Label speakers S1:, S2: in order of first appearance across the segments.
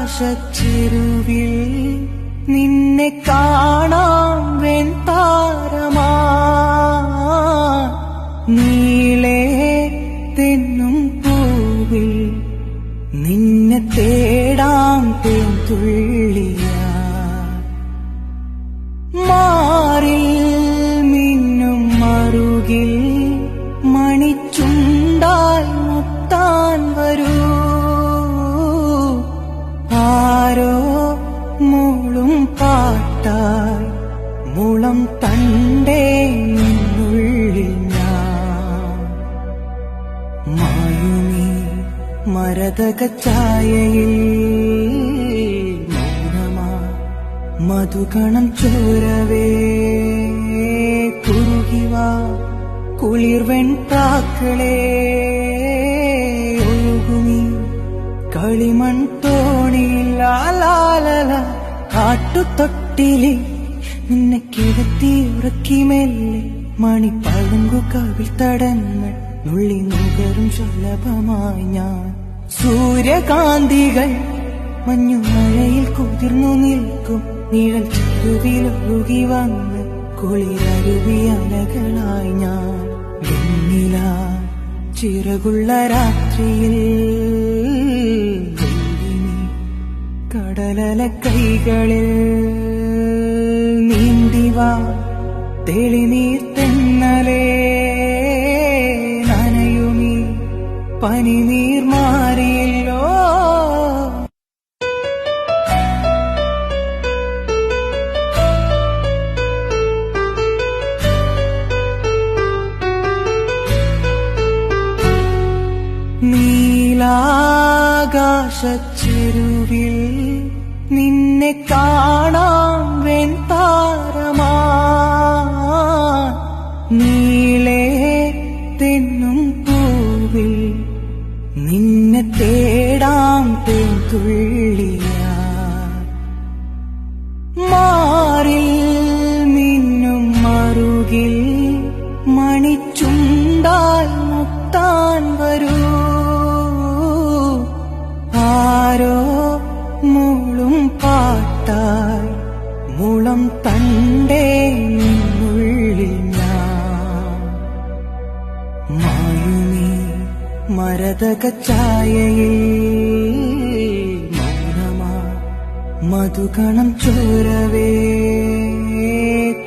S1: നീലാകാശച്ചെരുവിൽ നിന്നെ കാണാം വെൺതാരമാ നീളേ തെന്നും പൂവിൽ നിന്നെ തേടാം തേൻതുള്ളിയാ മാറിൽ മിന്നും മറുകിൽ മണിച്ചുണ്ടായി മുത്താൻ വരൂ ആരോ മൂളും പാട്ടായി മുളം തണ്ടേ നിന്നുള്ളിൽ ഞാൻ മായുമീ മരതകച്ചായയിൽ മൗനമാ മധുകണം ചോരവേ കുറുകിവാ കുളിർവെൺപ്രാക്കളേ ഒഴുകുമീ കളിമൺ തോണിയിൽ ലാലാലല കാട്ടുതൊട്ടിലി നിന്നെ കിടത്തി ഉറക്കി മെല്ലെ മണിപ്പളുങ്കു കവിൾ തടങ്ങൾ നുള്ളി നുകരും ശലഭമായി ഞാൻ സൂര്യകാന്തികൾ മഞ്ഞുമഴയിൽ കുതിർന്നു നിൽക്കും നിഴൽ ചെരുവിലൊഴുകി വന്ന് കുളിരരുവിയലകളായി ഞാൻ വെണ്ണില ചിറകുള്ള രാത്രിയിൽ കടലല കൈകളിൽ നീന്തിവാ തെളിനീർ തെന്നലേ നനയുമീ പനിനീർ മാറിയല്ലോ നീലാകാശച്ചെരുവിൽ നിന്നെ കാണാം വെൺതാരമാ നീളേ തെന്നും പൂവിൽ നിന്നെ തേടാം തേൻതുള്ളിയാ മാറിൽ മിന്നും മറുകിൽ മണിച്ചുണ്ടായി മുത്താൻ വരൂ ആരോ മൂളും പാട്ടായി മുളം തണ്ടേ നിന്നുള്ളിൽ ഞാൻ മായുമീ മരതകച്ചായയിൽ മൗനമാ മധുകണം ചോരവേ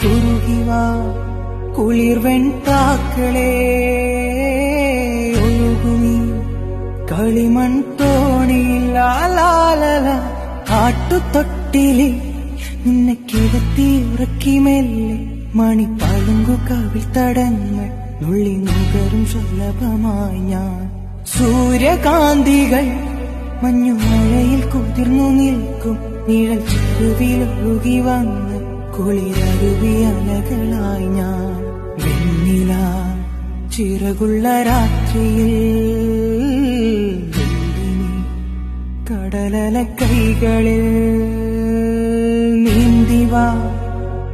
S1: കുറുകിവാ കുളിർവെൺപ്രാക്കളേ ഒഴുകുമീ കളിമൺ തോണിയിൽ ലാലാലല കാട്ടുതൊട്ടിലി നിന്നെ കിടത്തി ഉറക്കി മെല്ലെ മണിപ്പളുങ്കു കവിൾ തടങ്ങൾ നുള്ളി നുകരും ശലഭമായി ഞാൻ സൂര്യകാന്തികൾ മഞ്ഞുമഴയിൽ കുതിർന്നു നിൽക്കും നിഴൽ ചെരുവിലൊഴുകി വന്ന് കുളിരരുവിയലകളായി ഞാൻ വെണ്ണില ചിറകുള്ള രാത്രിയിൽ കടലല കൈകളിൽ നീന്തിവാ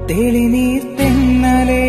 S1: തെളിനീർ തെന്നലേ